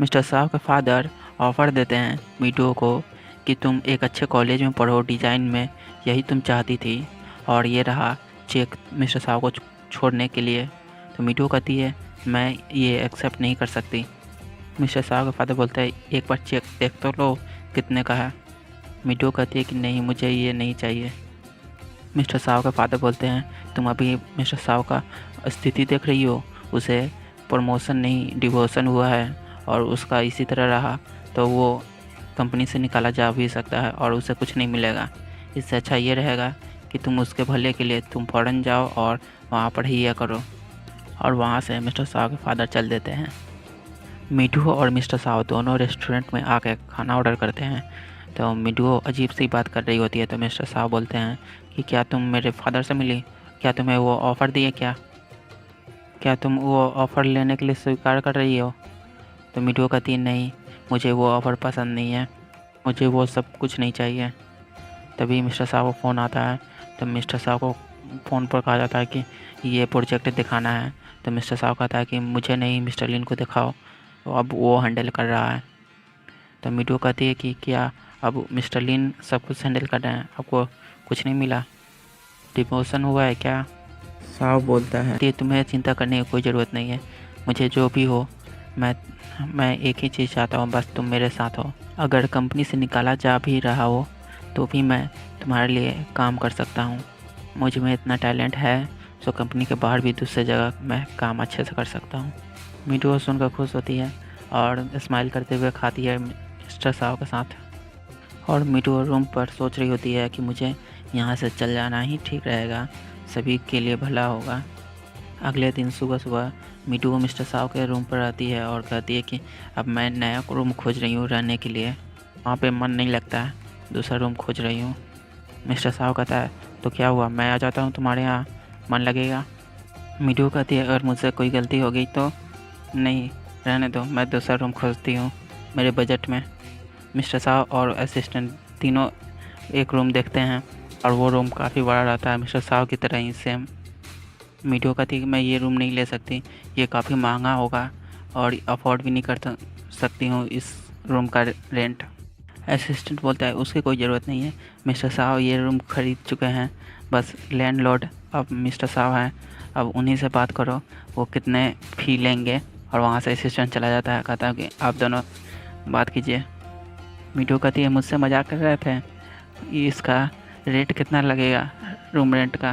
Mister साहब के father offer देते हैं मीठू को कि तुम एक अच्छे कॉलेज में पढ़ो डिज़ाइन में, यही तुम चाहती थी, और ये रहा चेक मिस्टर साहब को छोड़ने के लिए। तो मीठू कहती है मैं ये एक्सेप्ट नहीं कर सकती। मिस्टर साहब के फादर बोलते हैं एक बार चेक देख तो लो कितने का है। मीठू कहती है कि नहीं, मुझे ये नहीं चाहिए। मिस्टर साहब के फादर बोलते हैं तुम अभी मिस्टर साहब का स्थिति देख रही हो, उसे प्रमोशन नहीं डिवोशन हुआ है, और उसका इसी तरह रहा तो वो कंपनी से निकाला जा भी सकता है और उसे कुछ नहीं मिलेगा। इससे अच्छा ये रहेगा कि तुम उसके भले के लिए तुम फ़ौरन जाओ और वहाँ पढ़ाई करो। और वहाँ से मिस्टर साहब के फादर चल देते हैं। मीठू और मिस्टर साहब दोनों रेस्टोरेंट में आकर खाना ऑर्डर करते हैं। तो मीठू अजीब सी बात कर रही होती है, तो मिस्टर साहब बोलते हैं कि क्या तुम मेरे फादर से मिली, क्या तुम्हें वो ऑफ़र दिए, क्या तुम वो ऑफ़र लेने के लिए स्वीकार कर रही हो। तो मीठू कहती है नहीं, मुझे वो ऑफ़र पसंद नहीं है, मुझे वो सब कुछ नहीं चाहिए। तभी मिस्टर साहब को फ़ोन आता है। तो मिस्टर साहब को फ़ोन पर कहा जाता है कि ये प्रोजेक्ट दिखाना है। तो मिस्टर साहब कहता है कि मुझे नहीं, मिस्टर लिन को दिखाओ, तो अब वो हैंडल कर रहा है। तो मीठू कहती है कि क्या अब मिस्टर लिन सब कुछ हैंडल कर रहे हैं, आपको कुछ नहीं मिला, डिमोशन हुआ है क्या। साहब बोलता है कि तुम्हें चिंता करने की कोई ज़रूरत नहीं है, मुझे जो भी हो मैं मैं एक ही चीज़ चाहता हूँ, बस तुम मेरे साथ हो। अगर कंपनी से निकाला जा भी रहा हो तो भी मैं तुम्हारे लिए काम कर सकता हूँ। मुझ में इतना टैलेंट है, सो कंपनी के बाहर भी दूसरी जगह मैं काम अच्छे से कर सकता हूँ। मीठू सुनकर खुश होती है और स्माइल करते हुए खाती है मिस्टर साहब के साथ। और मीठू रूम पर सोच रही होती है कि मुझे यहाँ से चल जाना ही ठीक रहेगा, सभी के लिए भला होगा। अगले दिन सुबह सुबह मीठू मिस्टर साहब के रूम पर आती है और कहती है कि अब मैं नया रूम खोज रही हूँ रहने के लिए, वहाँ पे मन नहीं लगता है, दूसरा रूम खोज रही हूँ। मिस्टर साहब कहता है तो क्या हुआ, मैं आ जाता हूँ तुम्हारे यहाँ, मन लगेगा। मीठू कहती है अगर मुझसे कोई गलती हो गई तो। नहीं, रहने दो, मैं दूसरा रूम खोजती हूँ मेरे बजट में। मिस्टर साहब और असिस्टेंट तीनों एक रूम देखते हैं और वो रूम काफ़ी बड़ा रहता है, मिस्टर साहब की तरह ही सेम। मीठू कहती है कि मैं ये रूम नहीं ले सकती, ये काफ़ी महंगा होगा और अफोर्ड भी नहीं कर सकती हूँ इस रूम का रेंट। असिस्टेंट बोलता है उसकी कोई ज़रूरत नहीं है, मिस्टर साहब ये रूम खरीद चुके हैं, बस लैंडलॉर्ड अब मिस्टर साहब हैं, अब उन्हीं से बात करो वो कितने फ़ी लेंगे। और वहाँ से असिस्टेंट चला जाता है, कहता है कि आप दोनों बात कीजिए। मीठू कहती है मुझसे मजाक कर रहे थे, इसका रेट कितना लगेगा रूम रेंट का।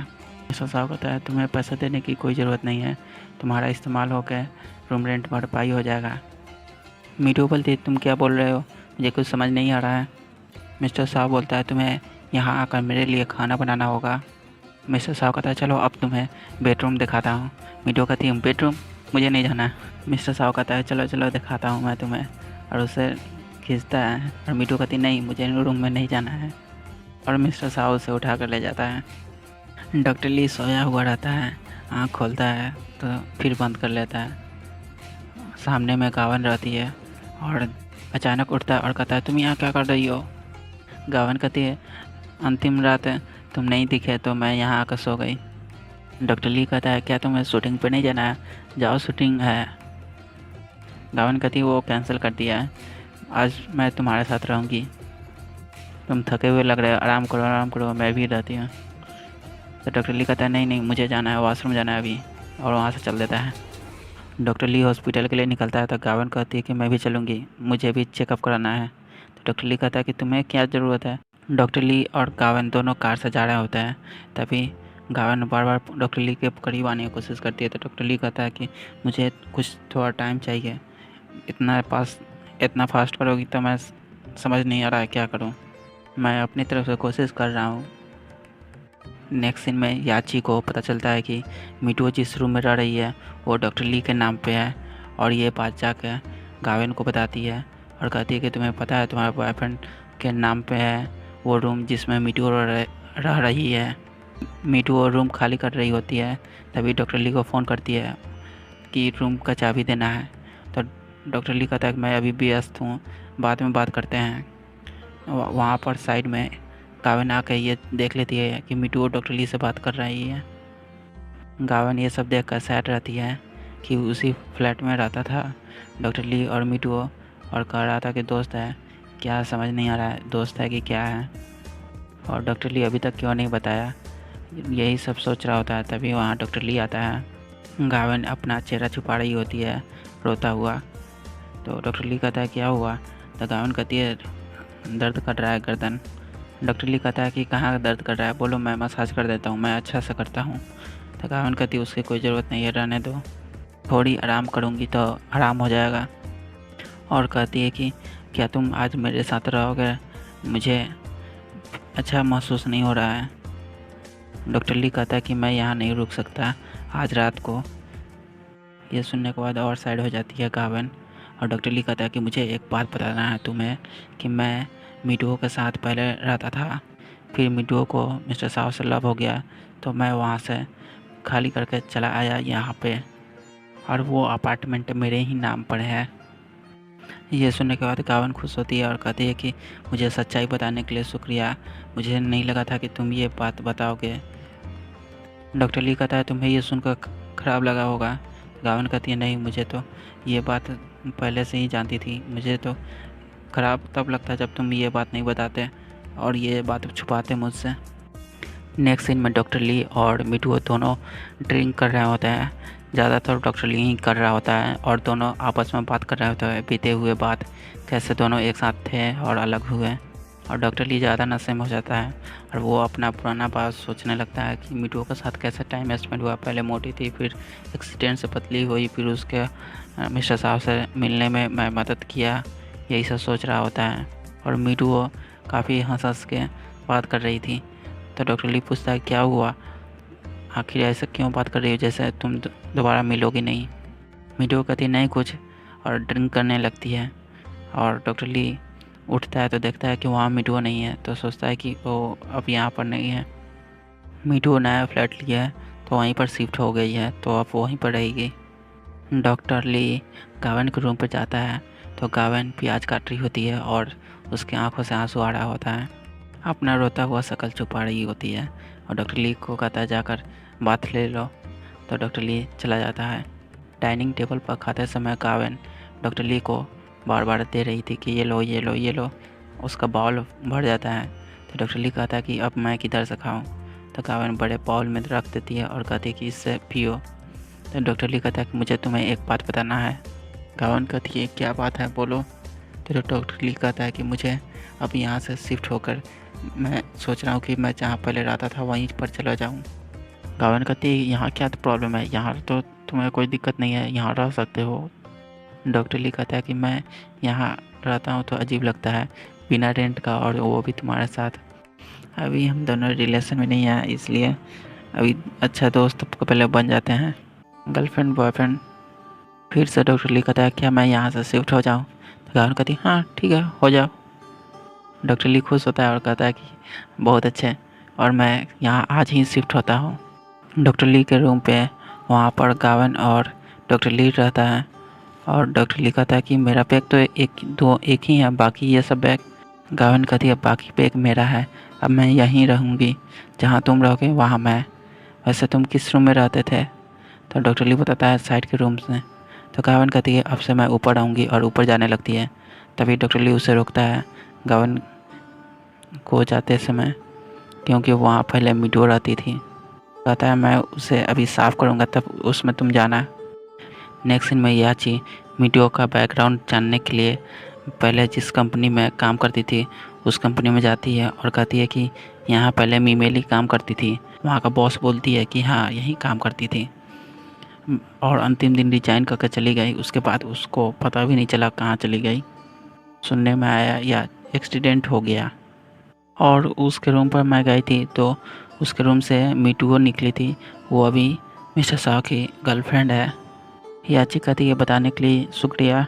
मिस्टर साहब कहता है तुम्हें पैसा देने की कोई ज़रूरत नहीं है, तुम्हारा इस्तेमाल होकर रूम रेंट भरपाई हो जाएगा। मीठू बोलती है तुम क्या बोल रहे हो, मुझे कुछ समझ नहीं आ रहा है। मिस्टर साहब बोलता है तुम्हें यहाँ आकर मेरे लिए खाना बनाना होगा। मिस्टर साहब कहता है चलो अब तुम्हें बेडरूम दिखाता हूँ। मीठू कहती है बेडरूम, मुझे नहीं जाना है। मिस्टर साहब कहता है चलो चलो दिखाता हूँ मैं तुम्हें, और उसे खींचता है। और मीठू कहती नहीं, मुझे रूम में नहीं जाना है। और मिस्टर साहब उसे उठा कर ले जाता है। डॉक्टर ली सोया हुआ रहता है, आँख खोलता है तो फिर बंद कर लेता है। सामने में गावन रहती है और अचानक उठता है और कहता है तुम यहाँ क्या कर रही हो। गावन कहती है अंतिम रात तुम नहीं दिखे तो मैं यहाँ आकर सो गई। डॉक्टर ली कहता है क्या तुम्हें शूटिंग पे नहीं जाना है, जाओ शूटिंग है। गावन कहती है वो कैंसिल कर दिया है, आज मैं तुम्हारे साथ रहूँगी, तुम थके हुए लग रहे हो, आराम करो, मैं भी रहती हूँ। तो डॉक्टर ली कहता है नहीं नहीं, मुझे जाना है, वॉशरूम जाना है अभी, और वहाँ से चल देता है। डॉक्टर ली हॉस्पिटल के लिए निकलता है तो गावन कहती है कि मैं भी चलूँगी, मुझे भी चेकअप कराना है। तो डॉक्टर ली कहता है कि तुम्हें क्या ज़रूरत है। डॉक्टर ली और गावन दोनों कार से जा रहे होते हैं, तभी गावन बार बार डॉक्टर ली के करीब आने की कोशिश करती है। तो डॉक्टर ली कहता है कि मुझे कुछ थोड़ा टाइम चाहिए, इतना फास्ट करोगी तो मैं समझ नहीं आ रहा है क्या करूँ, मैं अपनी तरफ से कोशिश कर रहा हूँ। नेक्स्ट सीन में याची को पता चलता है कि मीठू जिस रूम में रह रही है वो डॉक्टर ली के नाम पे है, और ये बात जाकर गावन को बताती है और कहती है कि तुम्हें पता है तुम्हारे बॉयफ्रेंड के नाम पे है वो रूम जिसमें मीठू रह रही है। मीठू वो रूम खाली कर रही होती है, तभी डॉक्टर ली को फ़ोन करती है कि रूम का चाबी देना है। तो डॉक्टर ली कहता है कि मैं अभी व्यस्त हूँ, बाद में बात करते हैं। वहाँ पर साइड में गावन आकर ये देख लेती है कि मीठू डॉक्टर ली से बात कर रही है। गावन ये सब देखकर सैड रहती है। कि उसी फ्लैट में रहता था डॉक्टर ली और मीटू, और कह रहा था कि दोस्त है। क्या समझ नहीं आ रहा है दोस्त है कि क्या है, और डॉक्टर ली अभी तक क्यों नहीं बताया। यही सब सोच रहा होता है, तभी वहाँ डॉक्टर ली आता है। गावन अपना चेहरा छुपा रही होती है रोता हुआ। तो डॉक्टर ली कहता है क्या हुआ। तो गावन कहती है दर्द कर रहा है गर्दन। डॉक्टर ली कहता है कि कहाँ दर्द कर रहा है, बोलो मैं मसाज कर देता हूँ, मैं अच्छा से करता हूँ। तो गावन कहती है उसकी कोई ज़रूरत नहीं है, रहने दो, थोड़ी आराम करूँगी तो आराम हो जाएगा। और कहती है कि क्या तुम आज मेरे साथ रहोगे, मुझे अच्छा महसूस नहीं हो रहा है। डॉक्टर ली कहता है कि मैं यहाँ नहीं रुक सकता आज रात को। ये सुनने के बाद और साइड हो जाती है गावन, और डॉक्टर ली कहता है कि मुझे एक बात बताना है तुम्हें कि मैं मीटू के साथ पहले रहता था, फिर मीटू को मिस्टर साहब से लव हो गया तो मैं वहाँ से खाली करके चला आया यहाँ पे, और वो अपार्टमेंट मेरे ही नाम पर है। ये सुनने के बाद गावन खुश होती है और कहती है कि मुझे सच्चाई बताने के लिए शुक्रिया, मुझे नहीं लगा था कि तुम ये बात बताओगे। डॉक्टर ली कहता है तुम्हें ये सुनकर ख़राब लगा होगा। गावन कहती है नहीं, मुझे तो ये बात पहले से ही जानती थी, मुझे तो ख़राब तब लगता जब तुम ये बात नहीं बताते और ये बात छुपाते मुझसे। नेक्स्ट सीन में डॉक्टर ली और मिठू दोनों ड्रिंक कर रहे होते हैं। ज़्यादातर डॉक्टर ली ही कर रहा होता है और दोनों आपस में बात कर रहे होते हैं, बीते हुए बात, कैसे दोनों एक साथ थे और अलग हुए। और डॉक्टर ली ज़्यादा नशे में हो जाता है और वो अपना पुराना बात सोचने लगता है कि मिठू के साथ कैसे टाइम स्पेंड हुआ। पहले मोटी थी, फिर एक्सीडेंट से पतली हुई, फिर उसके मिस्टर साहब से मिलने में मैं मदद किया, यही सब सोच रहा होता है। और मिठू काफ़ी हंस हंस के बात कर रही थी। तो डॉक्टर ली पूछता है क्या हुआ, आखिर ऐसे क्यों बात कर रही हो जैसे तुम दोबारा मिलोगी नहीं। मिठू कहती नहीं कुछ, और ड्रिंक करने लगती है। और डॉक्टर ली उठता है तो देखता है कि वहाँ मिठू नहीं है, तो सोचता है कि वो अब यहाँ पर नहीं है। मिठू नया फ्लैट लिया है तो वहीं पर शिफ्ट हो गई है, तो अब वहीं पर रहेगी। डॉक्टर ली गावन के रूम पर जाता है तो गावन प्याज काट रही होती है और उसकी आंखों से आंसू आ रहा होता है, अपना रोता हुआ शक्ल छुपा रही होती है। और डॉक्टर ली को कहता है जाकर बात ले लो। तो डॉक्टर ली चला जाता है। डाइनिंग टेबल पर खाते समय गावन डॉक्टर ली को बार बार दे रही थी कि ये लो ये लो ये लो, उसका बाउल भर जाता है। तो डॉक्टर ली कहता है कि अब मैं किधर से खाऊं। तो गावन बड़े बाउल में रख देती है और कहती है कि इससे पियो। तो डॉक्टर ली कहता है कि मुझे तुम्हें एक बात बताना है। गावन कहती है क्या बात है बोलो। तो डॉक्टर ली कहता है कि मुझे अब यहाँ से शिफ्ट होकर मैं सोच रहा हूँ कि मैं जहाँ पहले रहता था वहीं पर चला जाऊँ। गावन कहती है यहाँ क्या प्रॉब्लम है, यहाँ तो तुम्हें कोई दिक्कत नहीं है, यहाँ रह सकते हो। डॉक्टर ली कहता है कि मैं यहाँ रहता हूँ तो अजीब लगता है बिना रेंट का, और वो भी तुम्हारे साथ। अभी हम दोनों रिलेशन में नहीं हैं, इसलिए अभी अच्छा दोस्त को पहले बन जाते हैं, गर्लफ्रेंड बॉयफ्रेंड। फिर से डॉक्टर ली कहता है क्या मैं यहाँ से शिफ्ट हो जाऊँ। तो गावन कहती है हाँ ठीक है हो जाओ। डॉक्टर ली खुश होता है और कहता है कि बहुत अच्छे, और मैं यहाँ आज ही शिफ्ट होता हूँ। डॉक्टर ली के रूम पे वहाँ पर गावन और डॉक्टर ली रहता है। और डॉक्टर ली कहता है कि मेरा बैग तो एक ही है, बाकी ये सब बैग। गावन कहती है बाकी बैग मेरा है, अब मैं यहीं रहूँगी, जहाँ तुम रहोगे वहाँ मैं। वैसे तुम किस रूम में रहते थे। तो डॉक्टर ली बताता है साइड के रूम से। तो गावन कहती है अब से मैं ऊपर आऊँगी, और ऊपर जाने लगती है। तभी डॉक्टर ली उसे रोकता है गावन को जाते समय, क्योंकि वहाँ पहले मिठू रहती थी। कहता है मैं उसे अभी साफ़ करूँगा, तब उसमें तुम जाना। नेक्स्ट सीन में याची मिठू का बैकग्राउंड जानने के लिए पहले जिस कंपनी में काम करती थी उस कंपनी में जाती है और कहती है कि यहाँ पहले मीमेली काम करती थी। वहाँ का बॉस बोलती है कि हाँ यहीं काम करती थी, और अंतिम दिन रिजाइन करके चली गई। उसके बाद उसको पता भी नहीं चला कहाँ चली गई, सुनने में आया या एक्सीडेंट हो गया। और उसके रूम पर मैं गई थी तो उसके रूम से मिठू निकली थी, वो अभी मिस्टर शाह की गर्लफ्रेंड है। याची कहती है बताने के लिए शुक्रिया।